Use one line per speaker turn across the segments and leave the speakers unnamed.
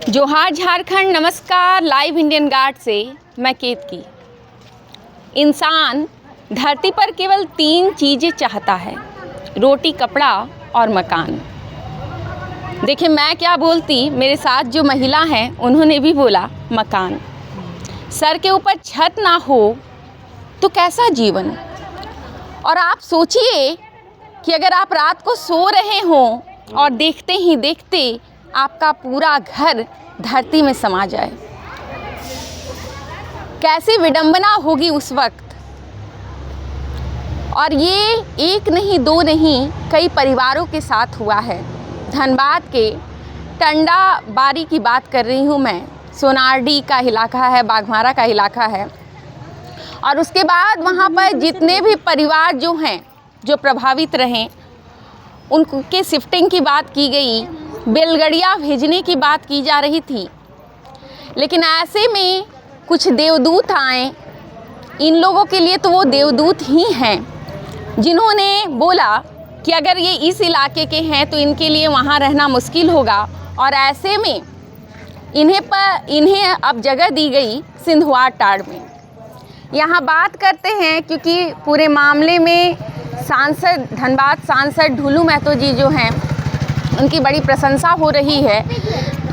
जोहार झारखंड, नमस्कार। Live Indian guard से मैं केतकी। इंसान धरती पर केवल 3 चीज़ें चाहता है, रोटी, कपड़ा और मकान। देखिए मैं क्या बोलती, मेरे साथ जो महिला हैं उन्होंने भी बोला मकान। सर के ऊपर छत ना हो तो कैसा जीवन। और आप सोचिए कि अगर आप रात को सो रहे हों और देखते ही देखते आपका पूरा घर धरती में समा जाए, कैसी विडंबना होगी उस वक्त। और ये एक नहीं, दो नहीं, कई परिवारों के साथ हुआ है। धनबाद के टंडा बारी की बात कर रही हूँ मैं। सोनारडी का इलाका है, बाघमारा का इलाका है। और उसके बाद वहाँ पर जितने भी परिवार जो हैं, जो प्रभावित रहें, उनके शिफ्टिंग की बात की गई, बैलगाड़ियाँ भेजने की बात की जा रही थी। लेकिन ऐसे में कुछ देवदूत आए। इन लोगों के लिए तो वो देवदूत ही हैं, जिन्होंने बोला कि अगर ये इस इलाके के हैं तो इनके लिए वहाँ रहना मुश्किल होगा। और ऐसे में इन्हें अब जगह दी गई सिंधुआ टाड़ में। यहाँ बात करते हैं क्योंकि पूरे मामले में सांसद, धनबाद सांसद ढुलू महतो जी जो हैं, उनकी बड़ी प्रशंसा हो रही है।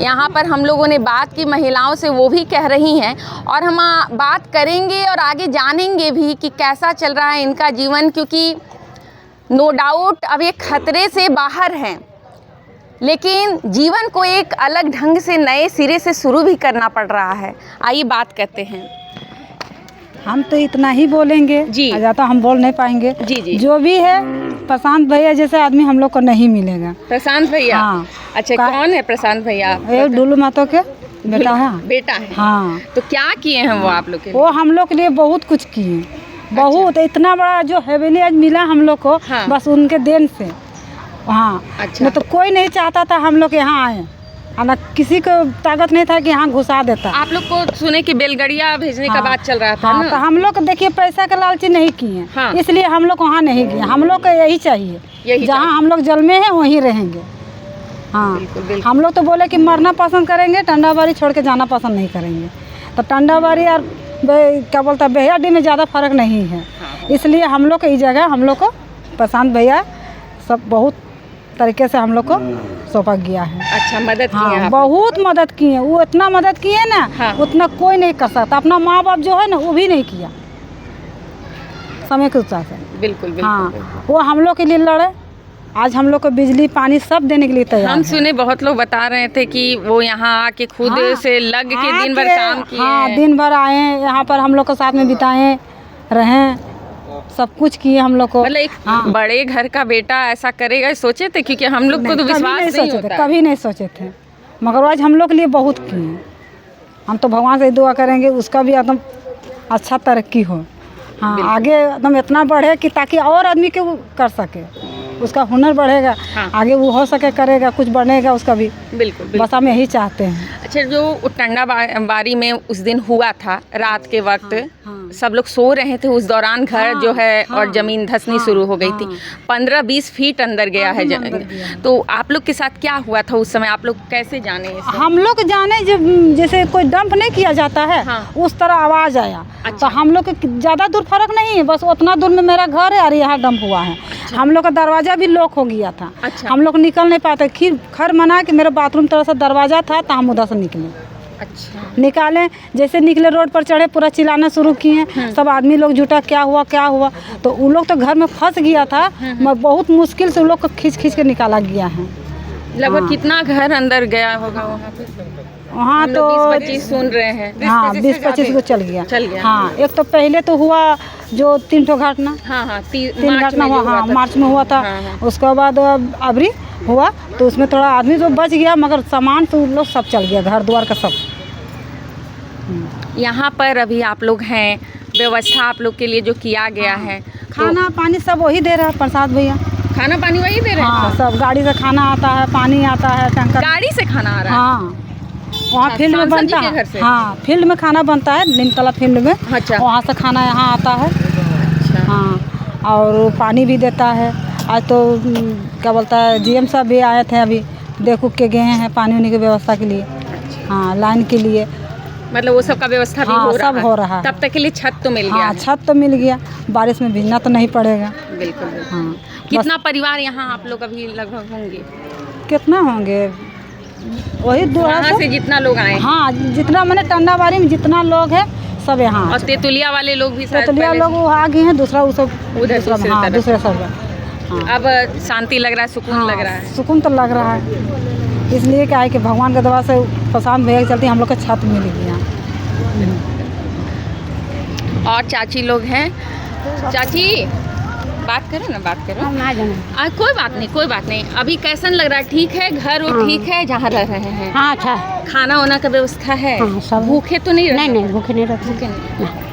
यहाँ पर हम लोगों ने बात की महिलाओं से, वो भी कह रही हैं। और हम बात करेंगे और आगे जानेंगे भी कि कैसा चल रहा है इनका जीवन, क्योंकि नो डाउट अब ये खतरे से बाहर हैं, लेकिन जीवन को एक अलग ढंग से नए सिरे से शुरू भी करना पड़ रहा है। आइए बात करते हैं।
हम तो इतना ही बोलेंगे
जी,
ज़्यादा हम बोल नहीं पाएंगे।
जी।
जो भी है, प्रशांत भैया जैसे आदमी हम लोग को नहीं मिलेगा।
प्रशांत भैया?
हाँ।
अच्छा, कौन है प्रशांत भैया?
ये ढुलू महतो के बेटा है।
बेटा है?
हाँ।
तो क्या किए हैं वो आप लोग के लिए?
वो हम लोग के लिए बहुत कुछ किए, बहुत। इतना बड़ा जो हवेली आज मिला हम लोग को,
हाँ।
बस उनके देन से। हाँ।
अच्छा।
नहीं तो कोई नहीं चाहता था हम लोग यहाँ आए, ना किसी को ताकत नहीं था कि यहाँ घुसा देता।
आप लोग को सुने कि बैलगाड़ियाँ भेजने का
हाँ।
बात चल रहा था
हाँ,
ना?
तो हम लोग देखिए पैसा का लालची नहीं किए,
हाँ।
इसलिए हम लोग वहाँ नहीं गए। हम लोग को यही चाहिए, जहाँ हम लोग जल में हैं वहीं रहेंगे। हाँ,
बिल्कुल।
हम लोग तो बोले कि मरना पसंद करेंगे, टंडा बारी छोड़ के जाना पसंद नहीं करेंगे। तो टंडा बारी और क्या बोलता है बेहयाडी में ज़्यादा फर्क नहीं है। इसलिए हम लोग को इस जगह हम लोग को प्रशांत भैया सब बहुत तरीके से हम लोग को सौंपा गया है।
अच्छा, मदद की है
हाँ,
आप?
बहुत मदद किए। वो इतना मदद किए ना,
हाँ।
उतना कोई नहीं कर सकता। अपना माँ बाप जो है ना, वो भी नहीं किया समय के हिसाब से।
बिल्कुल।
हाँ, वो हम लोग के लिए लड़े। आज हम लोग को बिजली पानी सब देने के लिए तैयार
हम
है।
सुने बहुत लोग बता रहे थे कि वो यहाँ आके खुद से लग के दिन भर काम किए
हाँ,
हैं।
दिन भर आए यहाँ पर, हम लोग को साथ में बिताएं, रहें, सब कुछ किए हम लोग को।
मतलब एक बड़े घर का बेटा ऐसा करेगा, सोचे थे? क्योंकि हम लोग को तो विश्वास नहीं होता है।
कभी नहीं सोचे थे, मगर आज हम लोग के लिए बहुत किए। हम तो भगवान से दुआ करेंगे उसका भी एकदम अच्छा तरक्की हो। हाँ, आगे एकदम इतना बढ़े कि ताकि और आदमी के वो कर सके, उसका हुनर बढ़ेगा।
हाँ।
आगे वो हो सके, करेगा, कुछ बनेगा उसका भी।
बिल्कुल।
बस हम यही चाहते हैं।
अच्छा, जो टंडा बारी में उस दिन हुआ था रात के वक्त,
हाँ।
सब लोग सो रहे थे, उस दौरान घर जो है और ज़मीन धंसनी शुरू हो गई थी। 15-20 फीट अंदर गया है जमीन। तो आप लोग के साथ क्या हुआ था उस समय? आप लोग कैसे जाने ये सब?
हम लोग जाने जब जैसे कोई डंप नहीं किया जाता है,
हाँ।
उस तरह आवाज़ आया।
अच्छा।
तो हम लोग के ज़्यादा दूर फर्क नहीं है, बस उतना दूर में मेरा घर है और यहाँ डंप हुआ है। हम लोग का दरवाज़ा भी लॉक हो गया था।
अच्छा।
हम लोग निकल नहीं पाते। खैर मना कि मेरे बाथरूम तरफ से दरवाज़ा था, तो हम उधर से निकले।
अच्छा।
निकाले, जैसे निकले रोड पर चढ़े, पूरा चिल्लाना शुरू किए। सब आदमी लोग जुटा, क्या हुआ। तो उन लोग तो घर में फंस गया था। मैं बहुत मुश्किल से उन लोग को खींच के निकाला गया है।
लगभग कितना घर अंदर गया होगा वहाँ पे?
वहाँ तो
20-25 सुन रहे हैं।
हाँ, 20-25 को चल गया।
गया।
हाँ, एक तो पहले तो हुआ जो 3 ठो घटना।
हाँ,
3 घटना हुआ। हाँ, मार्च में हुआ था।
हाँ।
उसके बाद अबरी हुआ, तो उसमें थोड़ा आदमी तो बच गया, मगर सामान तो उन लोग सब चल गया, घर द्वार का सब।
यहाँ पर अभी आप लोग हैं, व्यवस्था आप लोग के लिए जो किया गया है,
खाना पानी सब वही दे रहा है प्रसाद भैया।
खाना पानी वही दे रहे हैं?
हाँ, सब गाड़ी से खाना आता है, पानी आता है, टंकर।
गाड़ी से खाना आ रहा है?
हाँ, वहाँ फील्ड में बनता
सांसद जी के घर से?
है। हाँ, फील्ड में खाना बनता है, नीमतला फील्ड में।
अच्छा।
वहाँ से खाना यहाँ आता है।
अच्छा।
हाँ, और पानी भी देता है। आज तो क्या बोलता है, जीएम साहब भी आए थे, अभी देख उख के गए हैं पानी उनी की व्यवस्था के लिए। हाँ लाइन के लिए।
मतलब वो सब का व्यवस्था भी
हाँ,
हो रहा
सब हो रहा है।
तब तक के लिए छत तो मिल गया
हाँ
है।
छत तो मिल गया, बारिश में भीगना तो नहीं पड़ेगा।
बिल्कुल बिल्कुल।
हाँ
कितना परिवार यहाँ आप लोग अभी लगभग होंगे?
कितना होंगे वही
वहाँ से जितना लोग आए हैं।
हाँ जितना मैंने टंडाबारी में जितना लोग है सब यहाँ
और तेतुलिया वाले लोग भी शायद
तेतुलिया
पहले
लोग वो आ गए हैं, दूसरा वो सब
उधर
दूसरा
दूसरे
हाँ
तरफ।
दूसरे सब हाँ।
अब शांति लग रहा है, सुकून लग रहा है।
सुकून तो लग रहा है, इसलिए क्या है कि भगवान के दवा से प्रशांत भैया के चलते हम लोग को छत मिल गई यहाँ।
और चाची लोग हैं। चाची बात करो ना, बात करो। कोई बात नहीं, कोई बात नहीं। अभी कैसन लग रहा है? ठीक है, घर वो ठीक है जहाँ रह रहे हैं?
हाँ अच्छा।
खाना वाना का व्यवस्था है?
हाँ, सब।
भूखे तो नहीं रहते?
नहीं भूखे नहीं रहते।
भूखे नहीं।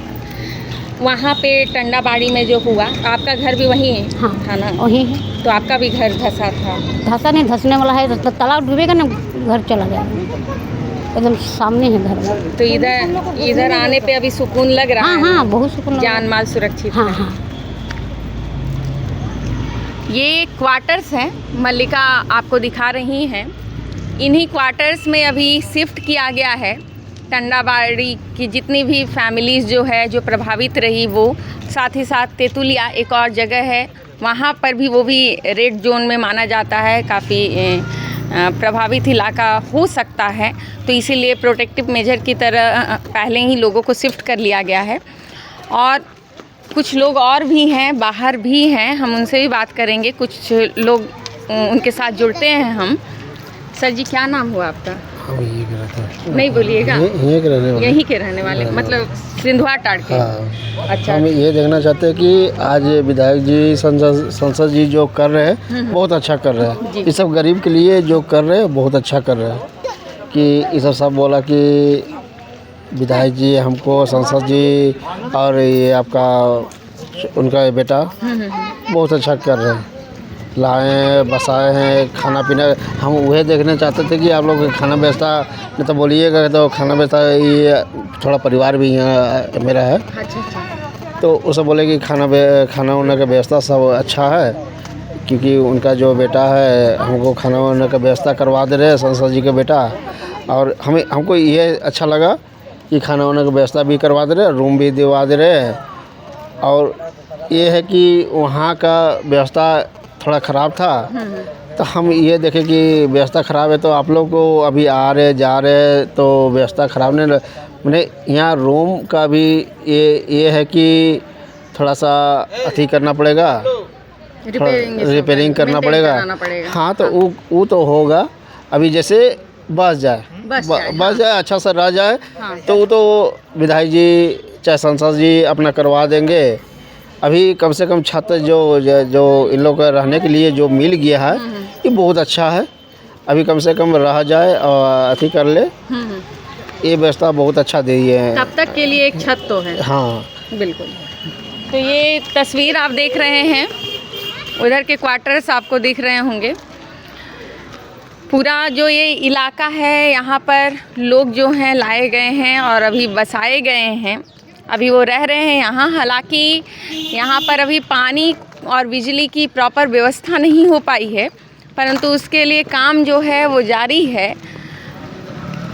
वहाँ पे टंडाबाड़ी में जो हुआ, आपका घर भी वहीं है?
हाँ
था ना?
वही है।
तो आपका भी घर धंसा था?
धंसा नहीं, धंसने वाला है तो तालाब डूबेगा ना, घर चला गया एकदम सामने है घर।
तो इधर आने पे अभी सुकून लग रहा
हाँ
है?
हाँ बहुत सुकून लगा।
जान माल सुरक्षित
हाँ
है।
हाँ।
ये क्वार्टर्स हैं, मल्लिका आपको दिखा रही हैं। इन्हीं क्वार्टर्स में अभी शिफ्ट किया गया है। टंडाबाड़ी की जितनी भी फैमिलीज़ जो है जो प्रभावित रही वो, साथ ही साथ तेतुलिया एक और जगह है, वहाँ पर भी वो भी रेड जोन में माना जाता है, काफ़ी प्रभावित इलाका हो सकता है। तो इसीलिए प्रोटेक्टिव मेजर की तरह पहले ही लोगों को शिफ्ट कर लिया गया है। और कुछ लोग और भी हैं, बाहर भी हैं, हम उनसे भी बात करेंगे। कुछ लोग उनके साथ जुड़ते हैं हम। सर जी क्या नाम हुआ आपका?
हम यहीं के रहते हैं।
नहीं बोलिएगा।
यहीं के रहने वाले।
यहीं के रहने वाले, मतलब सिंधुआ टाड़ के?
हाँ।
अच्छा।
हम ये देखना चाहते हैं कि आज विधायक जी संसद जी जो कर रहे हैं बहुत अच्छा कर रहे हैं। ये सब गरीब के लिए जो कर रहे हैं बहुत अच्छा कर रहे हैं। कि ये सब बोला कि विधायक जी हमको, संसद जी और ये आपका उनका बेटा बहुत अच्छा कर रहे हैं, लाए हैं, बसाए हैं, खाना पीना। हम वह देखना चाहते थे कि आप लोग खाना व्यवस्था नहीं तो बोलिएगा, तो खाना व्यवस्था ये थोड़ा परिवार भी यहाँ मेरा है।
अच्छा।
तो उसे बोले कि खाना वाना का व्यवस्था सब अच्छा है, क्योंकि उनका जो बेटा है हमको खाना वाना का व्यवस्था करवा दे रहे हैं, संसद जी का बेटा। और हमको ये अच्छा लगा कि खाना वाना का व्यवस्था भी करवा दे रहे हैं, रूम भी दिलवा दे रहे हैं। और ये है कि वहाँ का व्यवस्था थोड़ा ख़राब था, तो हम ये देखें कि व्यवस्था ख़राब है तो आप लोग को अभी आ रहे जा रहे तो व्यवस्था ख़राब नहीं। मैंने यहाँ रूम का भी ये है कि थोड़ा सा अथी करना पड़ेगा, रिपेयरिंग करना पड़ेगा। हाँ तो वो तो होगा। अभी जैसे बस जाए अच्छा सा रह जाए।
हाँ।
तो वो तो विधायक जी चाहे संसद जी अपना करवा देंगे। अभी कम से कम छत जो इन लोग का रहने के लिए जो मिल गया है ये बहुत अच्छा है। अभी कम से कम रह जाए और अथी कर ले, ये व्यवस्था बहुत अच्छा दी है।
तब तक के लिए एक छत तो है।
हाँ
बिल्कुल। तो ये तस्वीर आप देख रहे हैं, उधर के क्वार्टर्स आपको दिख रहे होंगे। पूरा जो ये इलाका है यहाँ पर लोग जो हैं लाए गए हैं और अभी बसाए गए हैं, अभी वो रह रहे हैं यहाँ। हालांकि यहाँ पर अभी पानी और बिजली की प्रॉपर व्यवस्था नहीं हो पाई है, परंतु उसके लिए काम जो है वो जारी है।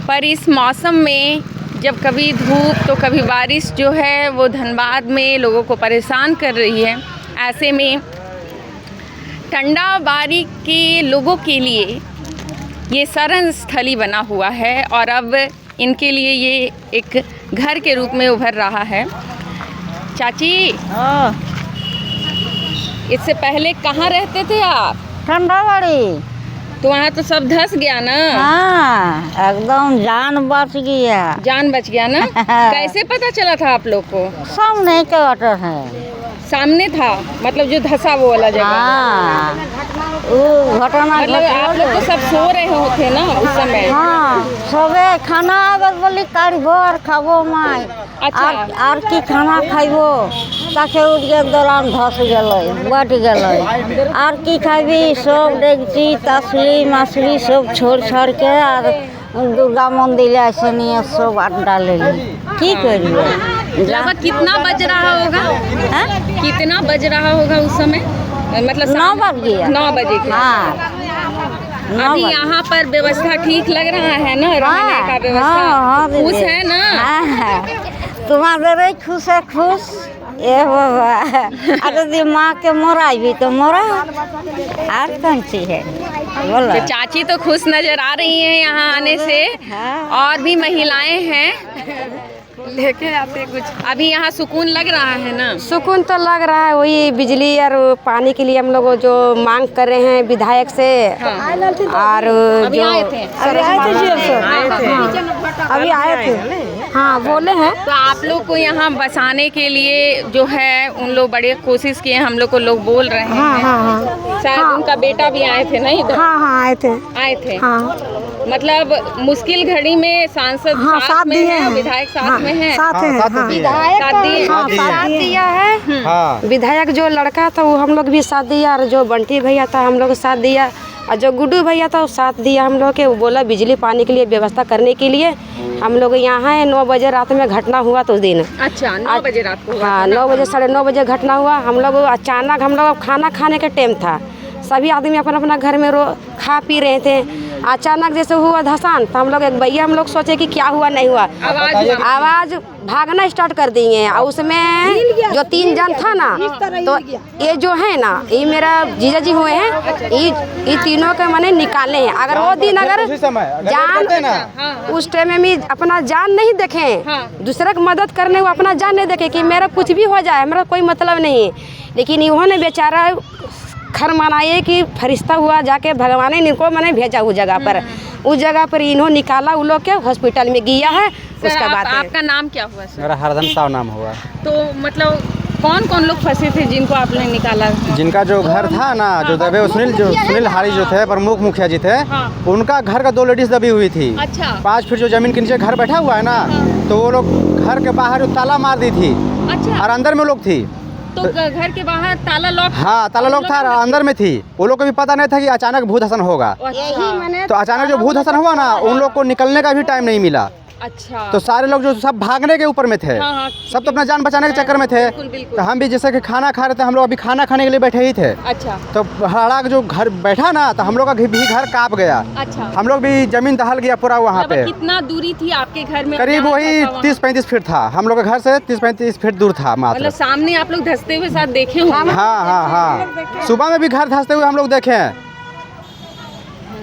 पर इस मौसम में जब कभी धूप तो कभी बारिश जो है वो धनबाद में लोगों को परेशान कर रही है। ऐसे में टंडाबारी के लोगों के लिए ये शरण स्थली बना हुआ है और अब इनके लिए ये एक घर के रूप में उभर रहा है। चाची इससे पहले कहाँ रहते थे आप?
टंडाबाड़ी।
तो वहाँ तो सब धंस गया ना?
हाँ एकदम जान बच गया।
जान बच गया ना? कैसे पता चला था आप लोग को?
सब नहीं के वाटर है
सामने था, मतलब जो धंसा वो वाला जगह।
हाँ वो घटना
मतलब आप लोग तो सब सो रहे होते ना उस समय?
हाँ सबे खाना अगर बोली करबो और खाबो माई।
अच्छा।
आर की खाना खाइबो ताके उठ के दौरान धस गए बट गए। आर की खाइबी सब डेगची तसली मछली सब छोड़ के और दुर्गा मंदिर ऐसे नहीं सब अड्डा ले ली। की करिए?
लगभग कितना बज रहा होगा? कितना बज रहा होगा उस समय? मतलब
9 बज गया।
9 बजे के।
हाँ
अभी यहाँ पर व्यवस्था ठीक लग रहा है ना, रहने का व्यवस्था खुश है ना?
तुम्हारे खुश है खुश ये बाबा अरे दिमाग के मोरा भी तो मोरा और कौन सी है बोलो।
तो चाची तो खुश नजर आ रही हैं यहाँ आने से, और भी महिलाएं हैं लेके आते कुछ। अभी यहाँ सुकून लग रहा है ना?
सुकून तो लग रहा है, वही बिजली और पानी के लिए हम लोग जो मांग कर रहे हैं विधायक से। और
अभी
जो
आए थे
अभी आए थे हाँ बोले हैं।
तो आप लोग को यहाँ बसाने के लिए जो है उन लोग बड़े कोशिश किए, हम लोग को लोग बोल रहे हैं।
हाँ
शायद उनका बेटा भी आए थे ना इधर?
हाँ आए थे।
आए थे
हाँ
मतलब मुश्किल घड़ी में सांसद साथ में है, विधायक साथ में है,
साथ हैं। साथ दिया है।
हाँ
विधायक जो लड़का था वो हम लोग भी साथ दिया, और जो बंटी भैया था हम लोग साथ दिया, और जो गुड्डू भैया था वो साथ दिया हम लोग के। वो बोला बिजली पानी के लिए व्यवस्था करने के लिए हम लोग यहाँ हैं। 9 बजे रात में घटना हुआ तो उस दिन।
अच्छा 9 बजे रात को?
हाँ 9 बजे 9:30 बजे घटना हुआ। हम लोग अचानक हम लोग खाना खाने के टाइम था, सभी आदमी अपना अपना घर में खा पी रहे थे। अचानक जैसे हुआ धसान तो हम लोग एक भैया हम लोग सोचे कि क्या हुआ नहीं हुआ, आवाज़ भागना स्टार्ट कर दिए। और उसमें जो 3 जन था ना, तो ये जो है ना ये मेरा जीजा जी हुए हैं, ये तीनों के मैंने निकाले हैं। अगर वो दिन अगर जान उस टाइम में अपना जान नहीं देखें, दूसरे की मदद करने वो अपना जान नहीं देखे कि मेरा कुछ भी हो जाए, मेरा कोई मतलब नहीं। लेकिन इन्होंने बेचारा खर मनाए कि फरिश्ता हुआ जाके भगवान ने इनको मैंने भेजा उस जगह पर इन्होंने निकाला, वो लोग के हॉस्पिटल में गया है। उसका बात
आपका नाम क्या हुआ सर?
मेरा हरदम साव नाम हुआ।
तो मतलब कौन कौन लोग फंसे थे जिनको आपने निकाला?
जिनका जो घर था ना, जो दबे सुनील हारी जो थे प्रमुख मुखिया जी थे, उनका घर का 2 लेडीज दबी हुई थी।
अच्छा
5 फीट जो जमीन के नीचे घर बैठा हुआ है ना, तो वो लोग घर के बाहर ताला मार दी थी।
अच्छा
और अंदर में लोग थी।
तो घर के बाहर ताला लॉक?
हाँ ताला लॉक था, अंदर में थी। वो लोग को भी पता नहीं था कि अचानक भूत हसन होगा। तो अचानक जो भूत हसन हुआ ना, उन लोग को निकलने का भी टाइम नहीं मिला।
अच्छा
तो सारे लोग जो सब भागने के ऊपर में थे, सब तो अपना जान बचाने के चक्कर में थे। तो हम भी जैसे कि खाना खा रहे थे, हम लोग अभी खाना खाने के लिए बैठे ही थे।
अच्छा
तो हड़ा जो घर बैठा ना, तो हम लोग का भी घर कांप गया।
अच्छा
हम लोग भी जमीन दहल गया पूरा वहाँ पे।
कितना दूरी थी आपके घर में?
करीब वही 30-35 फीट था, हम लोग के घर से 30-35 फीट दूर था मात्र।
मतलब सामने आप लोग धंसते हुए साथ देखे होंगे?
हाँ सुबह में भी घर धंसते हुए हम लोग देखे हैं।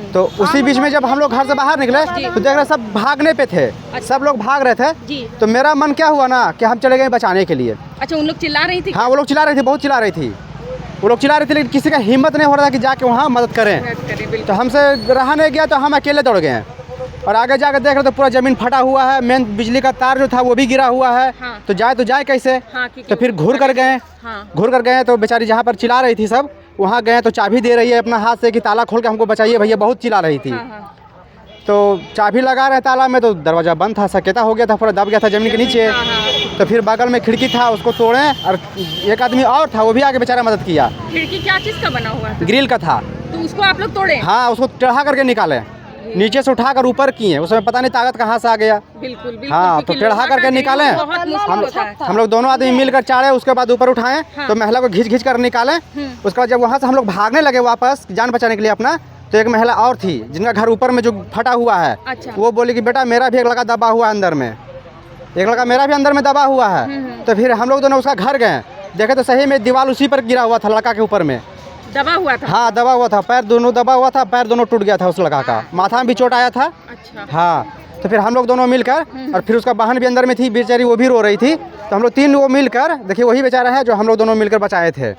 तो उसी बीच में जब हम लोग घर से बाहर निकले तो देख रहे सब भागने पे थे, सब लोग भाग रहे थे। तो मेरा मन क्या हुआ ना कि हम चले गए बचाने के लिए।
अच्छा उन लोग चिल्ला रही थी?
हाँ वो लोग चिल्ला रही थी, बहुत चिल्ला रही थी। वो लोग चिल्ला रही थी, लेकिन किसी का हिम्मत नहीं हो रहा था कि जाके वहाँ मदद करें। तो हमसे रहा नहीं गया, तो हम अकेले दौड़ गए। और आगे जाकर देख रहे तो पूरा जमीन फटा हुआ है, मेन बिजली का तार जो था वो भी गिरा हुआ है। तो जाए कैसे? तो फिर घूर कर गए। तो बेचारी जहाँ पर चिल्ला रही थी सब, वहाँ गए तो चाबी दे रही है अपना हाथ से कि ताला खोल के हमको बचाइए भैया, बहुत चिल्ला रही थी। तो चाबी लगा रहे ताला में, तो दरवाज़ा बंद था, सकेता हो गया था, पूरा दब गया था जमीन के नीचे। तो फिर बगल में खिड़की था, उसको तोड़े। और एक आदमी और था, वो भी आके बेचारा मदद किया।
खिड़की क्या चीज़ का बना हुआ था?
ग्रिल का था।
तो उसको आप लोग तोड़े?
हाँ उसको चढ़ा करके निकाले, नीचे से उठाकर ऊपर किए, उसमें पता नहीं ताकत कहाँ से आ गया।
बिल्कुल
हाँ तो टेढ़ा करके निकाले। हम लोग दोनों आदमी मिलकर चाड़े, उसके बाद ऊपर उठाएं। तो महिला को घिंच कर निकाले। उसके बाद जब वहाँ से हम लोग भागने लगे वापस जान बचाने के लिए अपना, तो एक महिला और थी जिनका घर ऊपर में जो फटा हुआ है।
अच्छा।
वो बोली कि बेटा मेरा भी एक लड़का दबा हुआ है अंदर में, एक लड़का मेरा भी अंदर में दबा हुआ है। तो फिर हम लोग दोनों उसका घर गए, देखे तो सही में दीवार उसी पर गिरा हुआ था, लड़का के ऊपर में
दबा हुआ था।
हाँ दबा हुआ था, पैर दोनों दबा हुआ था, पैर दोनों टूट गया था उस लड़का का, माथा में भी चोट आया था।
अच्छा।
हाँ तो फिर हम लोग दोनों मिलकर, और फिर उसका बहन भी अंदर में थी बेचारी, वो भी रो रही थी। तो हम लोग 3 वो मिलकर, देखिए वही बेचारा है जो हम लोग दोनों मिलकर बचाए थे।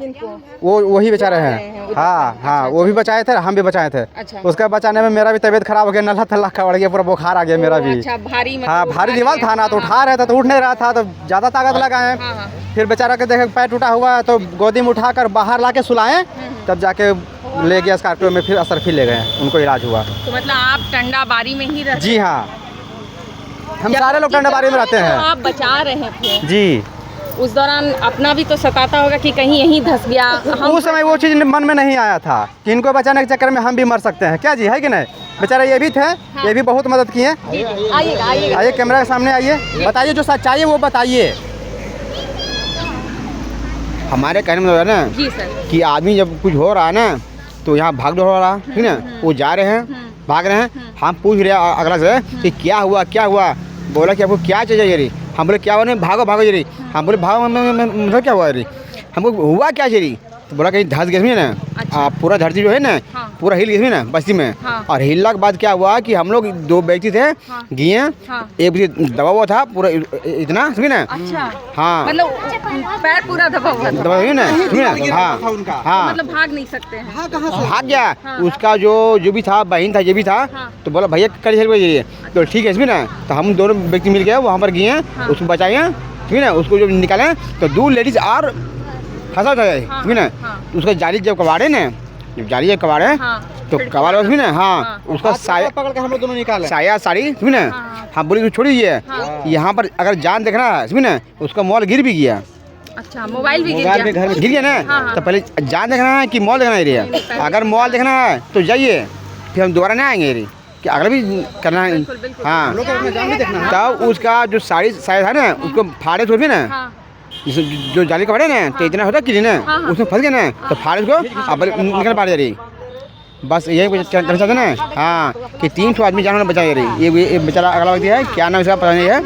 वो वही बेचारे हैं। हाँ वो भी बचाए थे, हम भी बचाए थे।
अच्छा।
उसका बचाने में मेरा भी तबीयत खराब हो गया, नल्ला तल्ला का बढ़ गया, पूरा बुखार आ गया मेरा भी।
अच्छा भारी
हाँ भारी दीवार था ना, तो उठा रहा था तो उठ नहीं रहा था, तो ज़्यादा ताकत लगाए। फिर बेचारा के देखे पैर टूटा हुआ, तो गोदी में उठाकर बाहर ला के सुलाएं, तब जाके ले गया स्कॉर्पियो में, फिर असरफी ले गए, उनको इलाज हुआ।
तो मतलब आप टंडाबारी में ही रहते?
जी हाँ, हम सारे लोग टंडाबारी में रहते हैं।
तो आप बचा रहे थे
जी।
उस दौरान अपना भी तो सताता होगा कि कहीं यहीं धंस गया।
उस समय वो चीज़ मन में नहीं आया था कि इनको बचाने के चक्कर में हम भी मर सकते हैं क्या जी, है कि नहीं? बेचारे ये भी थे। हाँ। ये भी बहुत मदद किए। आइए कैमरा के सामने आइए, बताइए जो सच्चाई है वो बताइए।
हमारे कहने में है ना
जी सर,
कि आदमी जब कुछ हो रहा है ना,
तो यहाँ भाग दौड़ हो रहा, ठीक है, वो जा रहे हैं, भाग रहे हैं, हम पूछ रहे हैं अगला से कि क्या हुआ, बोला कि आपको क्या चाहिए रे, हम बोले क्या हुआ, नहीं भागो रे, हम बोले भागो मतलब क्या हुआ रे, हमको हुआ क्या चाहिए, तो बोला कहीं धस गए ना।
अच्छा।
पूरा धरती जो है ना, पूरा हिल गई ना बस्ती में। और हिलने के बाद क्या हुआ कि हम लोग 2 व्यक्ति थे, गए, एक व्यक्ति दबा हुआ था पूरा इतना, समझे ना।
अच्छा।
हाँ,
मतलब पैर पूरा दबा हुआ था।
दबा हुई ना, हाँ हाँ,
मतलब भाग नहीं सकते हैं।
भाग गया। उसका जो भी था, बहन था, ये भी था, तो बोला भैया कर हेल्प कीजिए, तो ठीक है इसमें ना। तो हम दोनों व्यक्ति मिल गए, वहाँ पर गए, उसको बचाए, ठीक है ना। उसको जब निकाले तो 2 लेडीज और फंसा था, ठीक है ना। उसका जाली जब कबाड़े ना, तो कबाड़ उसमें ना, हाँ, उसका साया पकड़ के हम लोग दोनों निकाले, साया साड़ी, ठीक है ना। हम बोले छोड़िए, यहाँ पर अगर जान देखना है, ठीक है ना, उसका मॉल गिर भी गया।
अच्छा, मोबाइल भी गिर
गया ना। तो पहले जान देखना है कि मॉल देखना है रे, अगर मॉल देखना है तो जाइए, फिर हम दोबारा नहीं आएंगे रे, कि अगला भी करना है। हाँ, तब उसका जो साया था ना, उसको फाड़े थोड़ी ना, जो जाली कपड़े ना, तो इतना होता कि ना, उसमें फंस गया ना, तो फाड़े उसको अब निकल पा रही। बस यही करना चाहते ना। हाँ, कि 3 आदमी जान बचा रही। ये बेचारा अगला व्यक्ति है, क्या नाम इसका पता नहीं है,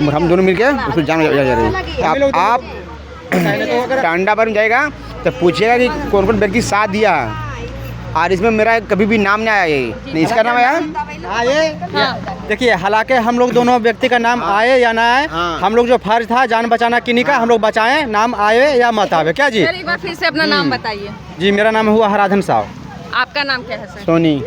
हम दोनों मिलके उसको जान बचा रही। आप टांडा पर जाएगा तो पूछिएगा कि कौन कौन व्यक्ति साथ दिया है, और इसमें मेरा कभी भी नाम नहीं आया, नहीं इसका नाम आया। देखिए, हालांकि हम लोग दोनों व्यक्ति का नाम आए या ना आए, हम लोग जो फर्ज था जान बचाना किन्हीं का, हम लोग बचाएं, नाम आए या मत आवे। क्या जी?
एक बार फिर से अपना नाम बताइए।
जी, मेरा नाम हुआ हराधन साहब।
आपका नाम क्या है सर?
सोनी।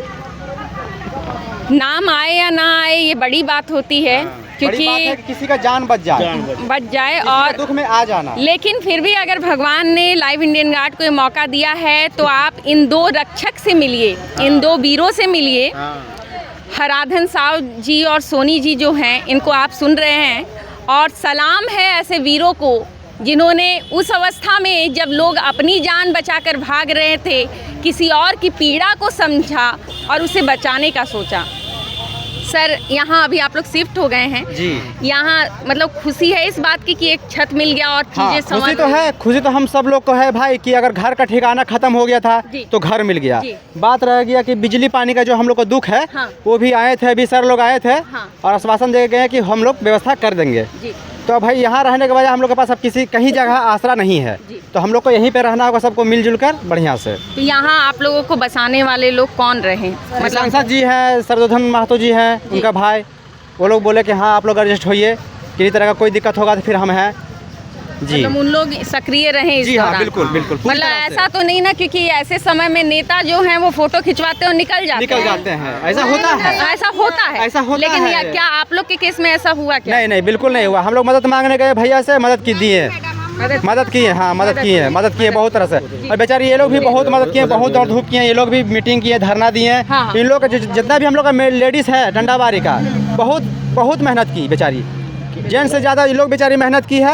नाम आए या ना आए ये बड़ी बात होती है, क्योंकि
किसी का जान बच जाए
और
दुख में आ जाना।
लेकिन फिर भी अगर भगवान ने लाइव इंडियन गार्ड को ये मौका दिया है, तो आप इन 2 रक्षक से मिलिए, इन 2 वीरों से मिलिए। हराधन साहब जी और सोनी जी जो हैं, इनको आप सुन रहे हैं, और सलाम है ऐसे वीरों को जिन्होंने उस अवस्था में, जब लोग अपनी जान बचाकर भाग रहे थे, किसी और की पीड़ा को समझा और उसे बचाने का सोचा। सर, यहाँ अभी आप लोग शिफ्ट हो गए हैं
जी,
यहाँ मतलब खुशी है इस बात की कि एक छत मिल गया और चीजें समझ।
खुशी तो है, खुशी तो हम सब लोग को है भाई, कि अगर घर का ठिकाना खत्म हो गया था तो घर मिल गया। बात रह गया कि बिजली पानी का जो हम लोग को दुख है, वो भी आए थे, अभी सर लोग आए थे और आश्वासन दे गए कि हम लोग व्यवस्था कर देंगे। तो भाई यहाँ रहने के वजह हम लोग के पास अब कहीं जगह आसरा नहीं है, तो हम लोग को यहीं पे रहना होगा, सबको मिलजुल कर बढ़िया से।
तो यहाँ आप लोगों को बसाने वाले लोग कौन रहे?
मतलब सांसद जी हैं, सरदोधन महतो जी हैं, उनका भाई, वो लोग बोले कि हाँ आप लोग एडजस्ट होइए, किसी तरह का कोई दिक्कत होगा तो फिर हम हैं जी।
मतलब उन लोग सक्रिय रहे इस
जी हाँ,
दौरान?
बिल्कुल बिल्कुल।
मतलब ऐसा तो नहीं ना, क्योंकि ऐसे समय में नेता जो हैं वो फोटो खिंचवाते और निकल जाते हैं।
ऐसा होता है,
ऐसा होता है। लेकिन क्या आप लोग के केस में ऐसा हुआ क्या?
नहीं, बिल्कुल नहीं हुआ। हम लोग मदद मांगने गए, भैया से मदद की दिए, मदद की है बहुत तरह से। और बेचारी ये लोग भी बहुत मदद किए, बहुत दौड़ धूप किए, ये लोग भी मीटिंग किए, धरना दिए। इन लोग का जितना भी हम लोग का लेडीज है डंडाबारी का, बहुत मेहनत की बेचारी, जेंट्स से ज़्यादा ये लोग बेचारी मेहनत की है,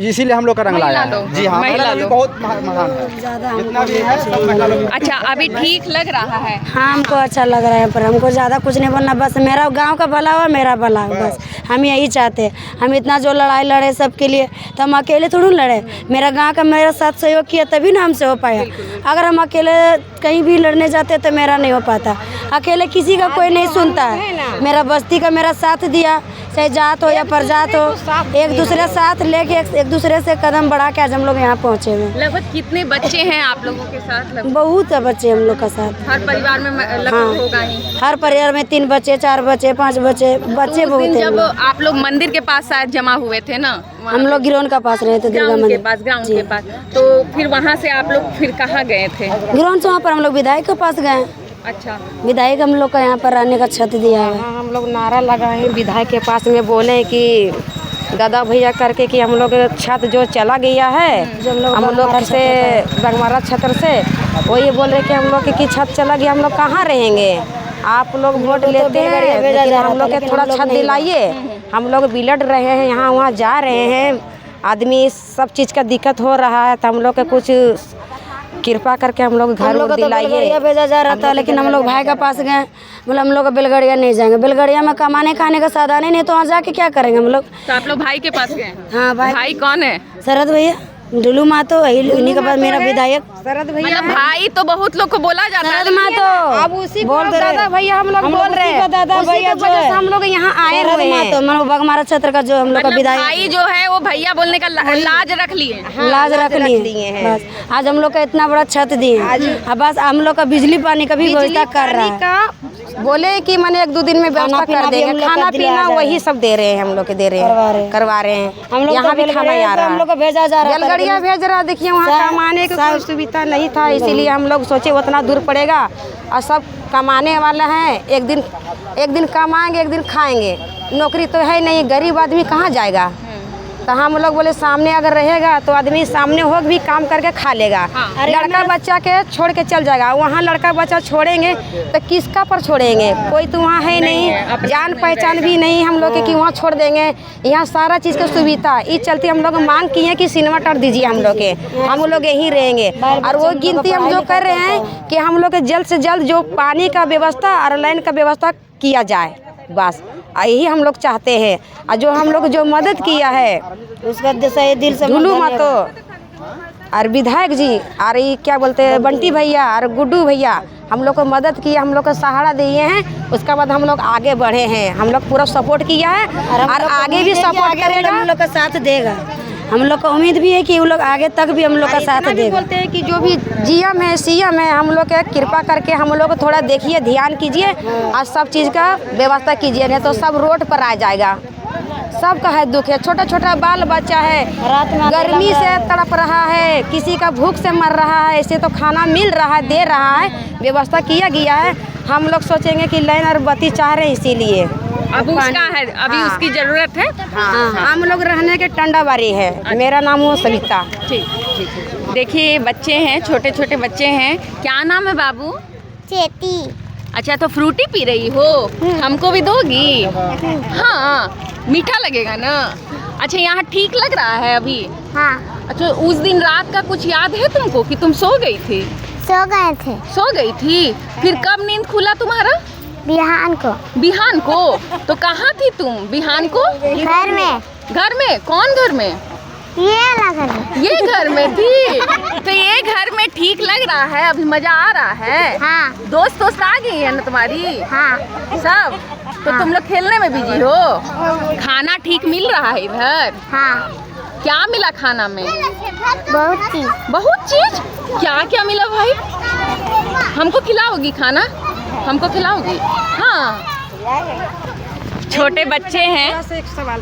इसीलिए हम लोग का रंग लाया है। जी हाँ,
महिला लोग
बहुत महान है, जितना भी है सब महिला लोग।
अच्छा, अभी ठीक लग रहा है?
हाँ, हमको अच्छा लग रहा है, पर हमको ज़्यादा कुछ नहीं बनना, बस मेरा गांव का भला हो, मेरा भला हो, बस हम यही चाहते हैं। हम इतना जो लड़ाई लड़े सबके लिए, तो हम अकेले थोड़ी लड़े, मेरा गांव का मेरा साथ सहयोग किया तभी ना हमसे हो पाया। अगर हम अकेले कहीं भी लड़ने जाते तो मेरा नहीं हो पाता। अकेले किसी का कोई नहीं सुनता है। मेरा बस्ती का मेरा साथ दिया, चाहे जात हो या परजात हो, एक दूसरे साथ लेके एक दूसरे से कदम बढ़ा के आज हम लोग यहाँ पहुँचे हुए।
लगभग कितने बच्चे हैं आप लोगों के साथ?
बहुत है बच्चे हम लोग का साथ।
हर परिवार में लगभग होगा ही।
हर परिवार में 3 बच्चे, 4 बच्चे, 5 बच्चे बहुत हैं।
जब आप लोग मंदिर के पास शायद जमा हुए थे ना,
हम लोग गिरोन का पास रहे थे, दुर्गा मंदिर
ग्राउंड के पास, तो फिर वहाँ से आप लोग फिर कहाँ गए थे?
गिरोन से वहाँ पर हम लोग विधायक के पास गए।
अच्छा,
विधायक हम लोग का यहाँ पर रहने का छत दिया है।
हम लोग नारा लगाए विधायक के पास में, बोले कि दादा भैया करके कि हम लोग छत जो चला गया है, हम लोग से बंगमारा छतर से, वो ये बोल रहे कि हम लोग की छत चला गया, हम लोग कहाँ रहेंगे, आप लोग वोट लेते हैं, लेकिन हम लोग के थोड़ा छत दिलाइए। हम लोग बिलट रहे हैं, यहाँ वहाँ जा रहे हैं, आदमी सब चीज़ का दिक्कत हो रहा है, तो हम लोग के कुछ कृपा करके हम लोग घर दिलाइए।
भेजा जा रहा था, लेकिन हम लोग भाई के पास गए, बोले हम लोग बेलगड़िया नहीं जाएंगे, बेलगड़िया में कमाने खाने का साधन ही नहीं, तो वहाँ जाके क्या करेंगे हम लोग।
तो आप लोग भाई के पास गए?
हाँ,
भाई कौन है?
शरद भैया, डुलू मातो, इन्हीं के पास मेरा विधायक
शरद भैया
मतलब भाई तो बहुत लोग को बोला जाता है,
शरद माँ तो अब उसी को दादा भैया हम लोग बोल रहे हैं, दादा भैया जो है हम लोग यहाँ आए हुए हैं।
तो मनो बगमारा क्षेत्र का जो हम लोग का
मतलब
विधायक
भाई जो है वो भैया बोलने का लाज रख लिए।
लाज रख लिए हैं। बस आज हम लोग का इतना बड़ा छत दिए अब बस हम लोग का बिजली पानी का भी व्यवस्था कर रहा है।
का बोले कि मैंने 1-2 दिन में व्यवस्था कर देंगे, खाना पीना वही सब दे रहे हैं, हम लोग के दे रहे हैं, करवा रहे हैं।
हम लोग
यहाँ भी खाना आ रहा
हम लोग
है,
को भेजा जा रहा है।
बैलगाड़ियाँ भेज रहा। देखिए वहाँ कमाने की कोई सुविधा नहीं था, इसीलिए हम लोग सोचे उतना दूर पड़ेगा और सब कमाने वाला है। एक दिन कमाएंगे, एक दिन खाएंगे। नौकरी तो है नहीं, गरीब आदमी कहाँ जाएगा। तो हम लोग बोले सामने अगर रहेगा तो आदमी सामने हो भी काम करके खा लेगा। लड़का बच्चा के छोड़ के चल जाएगा, वहाँ लड़का बच्चा छोड़ेंगे तो किसका पर छोड़ेंगे, कोई तो वहाँ है नहीं, जान पहचान भी नहीं हम लोग के कि वहाँ छोड़ देंगे। यहाँ सारा चीज़ की सुविधा, इस चलते हम लोग मांग किए कि सिनेमा टर दीजिए हम लोग के, हम लोग यहीं रहेंगे। और वो गिनती हम जो कर रहे हैं कि हम लोग के जल्द से जल्द जो पानी का व्यवस्था और लाइन का व्यवस्था किया जाए, बस यही हम लोग चाहते हैं। और जो हम लोग जो मदद किया है
उसका दिल से
ढुलू मातो और विधायक जी और ये क्या बोलते हैं बंटी भैया और गुड्डू भैया, हम लोग को मदद किया, हम लोग को सहारा दिए हैं। उसके बाद हम लोग आगे बढ़े हैं, हम लोग पूरा सपोर्ट किया है और आगे भी सपोर्ट करेगा,
हम लोग का साथ देगा। हम लोग को उम्मीद भी है कि वो लोग आगे तक भी हम लोग का साथ देगा।
बोलते हैं कि जो भी जीएम है सीएम है, हम लोग के कृपा करके हम लोग को थोड़ा देखिए, ध्यान कीजिए और सब चीज़ का व्यवस्था कीजिए, नहीं तो सब रोड पर आ जाएगा। सबका है दुख है, छोटा छोटा बाल बच्चा है,
रात में
गर्मी से तड़प रहा है, किसी का भूख से मर रहा है, इसे तो खाना मिल रहा है, दे रहा है, व्यवस्था किया गया है। हम लोग सोचेंगे कि लाइन और बत्ती चाह रहे हैं, इसीलिए
अब उसका है, अभी उसकी जरूरत है।
हाँ, हम लोग रहने के टंडाबारी है। मेरा नाम है सविता।
ठीक। देखिए बच्चे हैं, छोटे छोटे बच्चे हैं। क्या नाम है बाबू?
चेती।
अच्छा, तो फ्रूटी पी रही हो, हमको भी दोगी? हाँ, मीठा लगेगा ना। अच्छा, यहाँ ठीक लग रहा है अभी?
हाँ।
अच्छा, उस दिन रात का कुछ याद है तुमको कि तुम सो गई थी?
सो गए थे।
सो गई थी, फिर कब नींद खुला तुम्हारा?
बिहान को।
बिहान को? तो कहाँ थी तुम बिहान को?
घर में।
घर में? कौन घर में?
ये लगा।
ये घर में थी? तो ये घर में ठीक लग रहा है, अभी मजा आ रहा है?
हाँ।
दोस्त आ गई है ना तुम्हारी?
हाँ।
सब? तो तुम लोग खेलने में बिजी हो? खाना ठीक मिल रहा है इधर?
हाँ।
क्या मिला खाना में?
बहुत चीज।
बहुत चीज? क्या क्या मिला भाई? हमको खिलाओगी खाना? हमको खिलाओगी? हाँ। छोटे बच्चे हैं।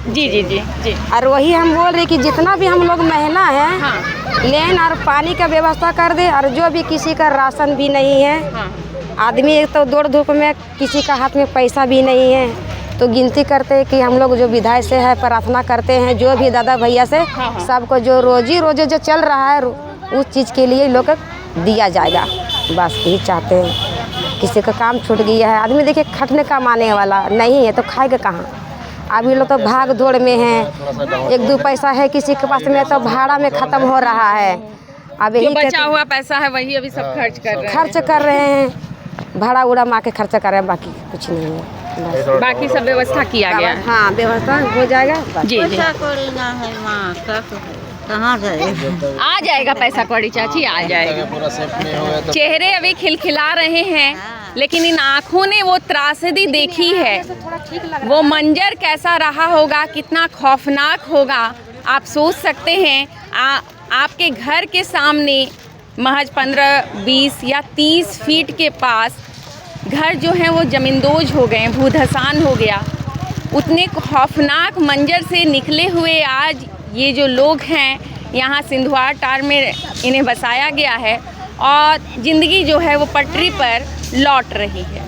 जी जी जी जी।
और वही हम बोल रहे कि जितना भी हम लोग महिला हैं,
हाँ।
लेन और पानी का व्यवस्था कर दे। और जो भी किसी का राशन भी नहीं है,
हाँ।
आदमी एक तो दौड़ धूप में, किसी का हाथ में पैसा भी नहीं है, तो गिनती करते हैं कि हम लोग जो विधायक से है प्रार्थना करते हैं, जो भी दादा भैया से, सबको जो रोजी जो चल रहा है उस चीज़ के लिए लोग दिया जाएगा, बस यही चाहते हैं। किसी का काम छूट गया है, आदमी देखिए खटने का माने वाला नहीं है तो खाएगा कहाँ। अभी लोग तो भाग दौड़ में हैं, 1-2 पैसा है किसी के पास में तो भाड़ा में ख़त्म हो रहा है। अब
जो
यही
बचा हुआ पैसा है वही अभी सब खर्च कर रहे हैं।
खर्च कर रहे हैं, भाड़ा उड़ा मार के खर्चा कर रहे हैं, बाकी कुछ नहीं है, बस।
बाकी सब व्यवस्था किया गया है।
हाँ, व्यवस्था हो जाएगा, बस।
जी जी।
कहाँ जाए?
आ जाएगा पैसा कौड़ी चाची, आ जाएगा। चेहरे अभी खिलखिला रहे हैं, लेकिन इन आँखों ने वो त्रासदी देखी है। वो मंजर कैसा रहा होगा, कितना खौफनाक होगा, आप सोच सकते हैं। आपके घर के सामने महज 15, 20 या 30 फीट के पास घर जो है वो ज़मींदोज हो गए, भूधसान हो गया। उतने खौफनाक मंजर से निकले हुए आज ये जो लोग हैं, यहाँ सिंधुआ टार में इन्हें बसाया गया है और ज़िंदगी जो है वो पटरी पर लौट रही है।